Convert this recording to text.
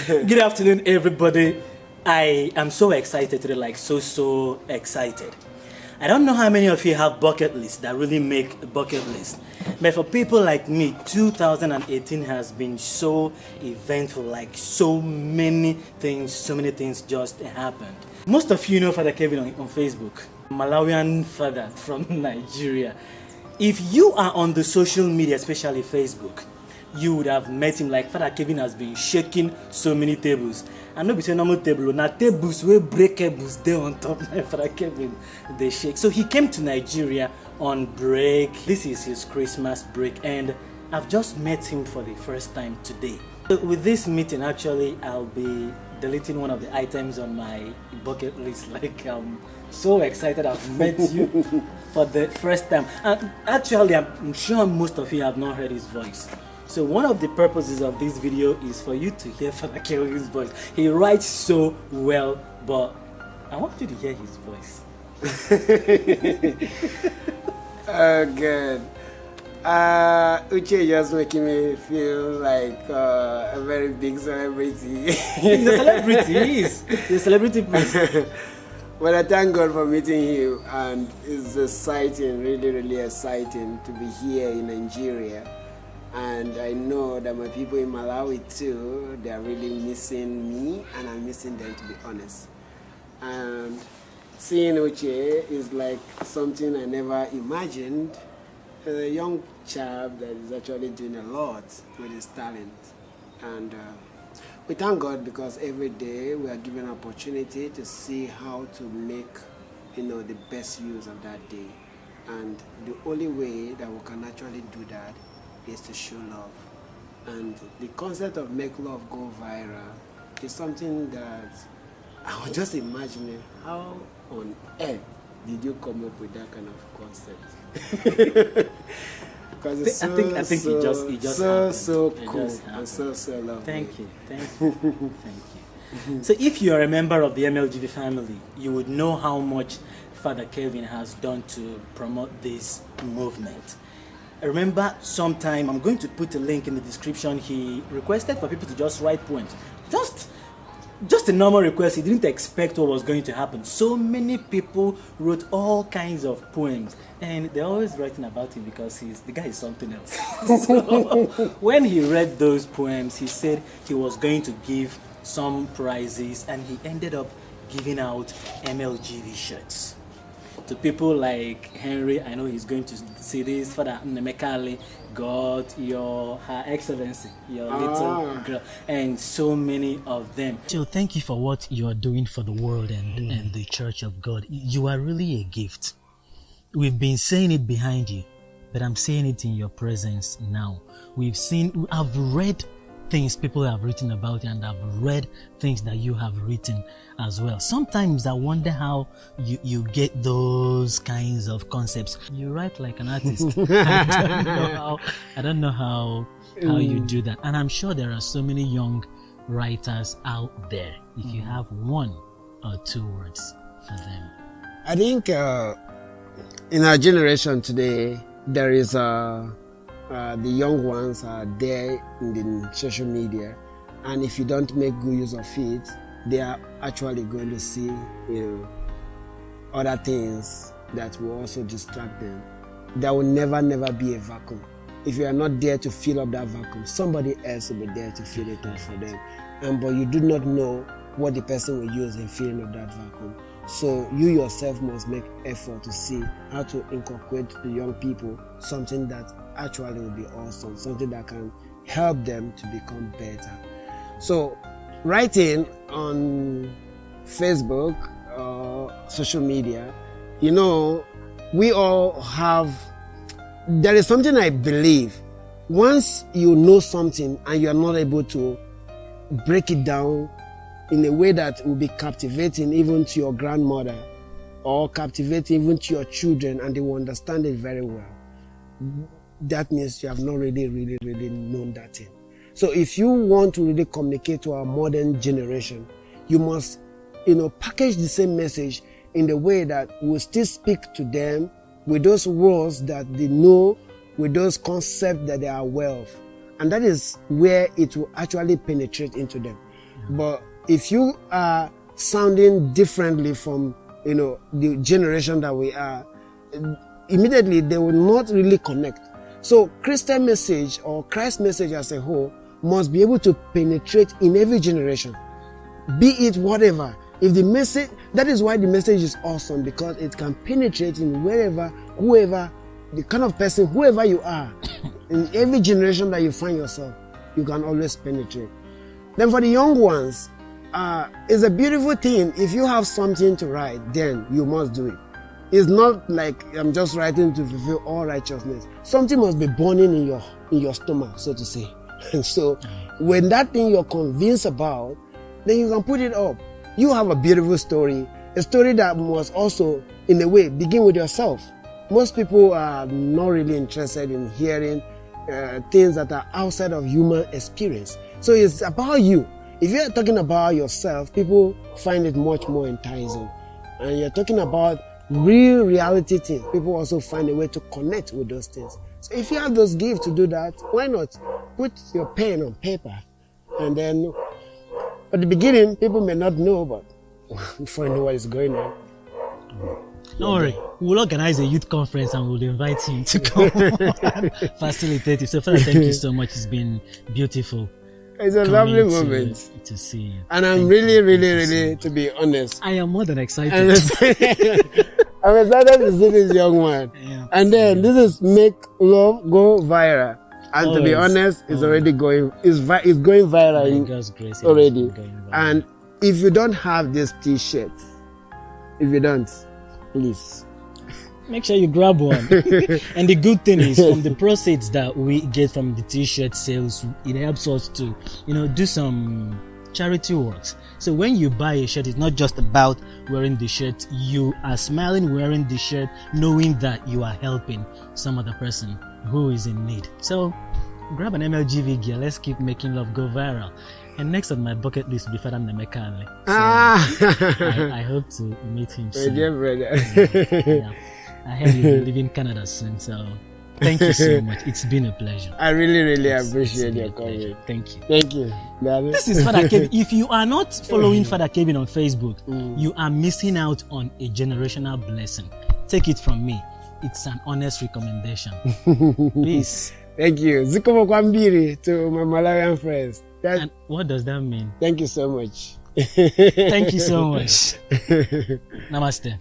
Good afternoon, everybody. I am so excited today, like so excited. I don't know how many of you have bucket lists that really make a bucket list. But for people like me, 2018 has been so eventful, like so many things just happened. Most of you know Father Kelvin on Facebook, Malawian father from Nigeria. If you are on the social media, especially Facebook, you would have met him. Like Father Kelvin has been shaking so many tables. And not be say normal table, na tables wey breakables there on top. Father Kelvin, they shake. So he came to Nigeria on break. This is his Christmas break, and I've just met him for the first time today. So with this meeting, actually, I'll be deleting one of the items on my bucket list. Like I'm so excited I've met you for the first time. And actually, I'm sure most of you have not heard his voice. So one of the purposes of this video is for you to hear Father Kelvin's voice. He writes so well, but I want you to hear his voice. Oh, good. Uche just making me feel like a very big celebrity. He's a celebrity, he is. He's a celebrity priest. Well, I thank God for meeting you, and it's exciting, really exciting to be here in Nigeria. And I know that my people in Malawi too, they are really missing me, and I'm missing them, to be honest. And seeing Uche is like something I never imagined. A young chap that is actually doing a lot with his talent. And we thank God because every day we are given an opportunity to see how to make, the best use of that day. And the only way that we can actually do that is to show love. And the concept of make love go viral is something that I was just imagining, how on earth did you come up with that kind of concept? Because it's so, I think so, it just so, happened. so It cool just and so lovely. Thank you. Thank you. So if you're a member of the MLGV family, you would know how much Father Kelvin has done to promote this movement. I remember sometime, I'm going to put a link in the description, he requested for people to just write poems. Just a normal request. He didn't expect what was going to happen. So many people wrote all kinds of poems, and they're always writing about him because the guy is something else. So when he read those poems, he said he was going to give some prizes, and he ended up giving out MLGV shirts to people like Henry. I know he's going to see this. Father Nemekali got Her Excellency, your little girl, and so many of them. So thank you for what you are doing for the world and the Church of God. You are really a gift. We've been saying it behind you, but I'm saying it in your presence now. I've read things people have written about you, and I've read things that you have written as well. Sometimes I wonder how you get those kinds of concepts. You write like an artist. I don't know how you do that. And I'm sure there are so many young writers out there. If you have one or two words for them. I think in our generation today, there is the young ones are there in the social media, and if you don't make good use of it, they are actually going to see other things that will also distract them. There will never be a vacuum. If you are not there to fill up that vacuum, somebody else will be there to fill it up for them. But you do not know what the person will use in filling up that vacuum. So you yourself must make effort to see how to inculcate the young people something that actually will be awesome, something that can help them to become better. So writing on Facebook or social media, we all have, there is something I believe, once you know something and you are not able to break it down in a way that will be captivating even to your grandmother or captivating even to your children, and they will understand it very well, that means you have not really known that thing. So if you want to really communicate to our modern generation, you must, package the same message in the way that will still speak to them with those words that they know, with those concepts that they are aware of. And that is where it will actually penetrate into them. But if you are sounding differently from, the generation that we are, immediately they will not really connect. So Christian message or Christ message as a whole must be able to penetrate in every generation. Be it whatever. If the message, that is why the message is awesome, because it can penetrate in wherever, whoever, the kind of person, whoever you are, in every generation that you find yourself, you can always penetrate. Then for the young ones, it's a beautiful thing. If you have something to write, then you must do it. It's not like I'm just writing to fulfill all righteousness. Something must be burning in your stomach, so to say. And so when that thing you're convinced about, then you can put it up. You have a beautiful story, a story that must also, in a way, begin with yourself. Most people are not really interested in hearing things that are outside of human experience. So it's about you. If you're talking about yourself, people find it much more enticing. And you're talking about real reality things, people also find a way to connect with those things. So if you have those gifts to do that, why not put your pen on paper? And then at the beginning, people may not know, but before you know what is going on. Don't worry, we'll organize a youth conference and we'll invite him to come and facilitate it. So Father, thank you so much. It's been beautiful. It's a lovely moment to see you. And I'm really, to be honest, I am more than excited. I'm excited to see this young man. Yeah. And then this is Make Love Go Viral. And always, to be honest, it's already going, it's going viral in God's grace, already. Viral. And if you don't have this t-shirt, if you don't, please make sure you grab one. And the good thing is, from the proceeds that we get from the t-shirt sales, it helps us to, do some charity works. So when you buy a shirt, it's not just about wearing the shirt. You are smiling wearing the shirt, knowing that you are helping some other person who is in need. So grab an MLGV gear. Let's keep making love go viral. And next on my bucket list will be Father Nemekale. So I hope to meet him soon. My dear brother. Yeah. I heard you live in Canada soon, so thank you so much. It's been a pleasure. I really appreciate your comment. Thank you. Thank you. This is Father Kelvin. If you are not following Father Kelvin on Facebook, you are missing out on a generational blessing. Take it from me. It's an honest recommendation. Peace. Thank you. Zikomo Kwambiri to my Malawian friends. And what does that mean? Thank you so much. Thank you so much. Namaste.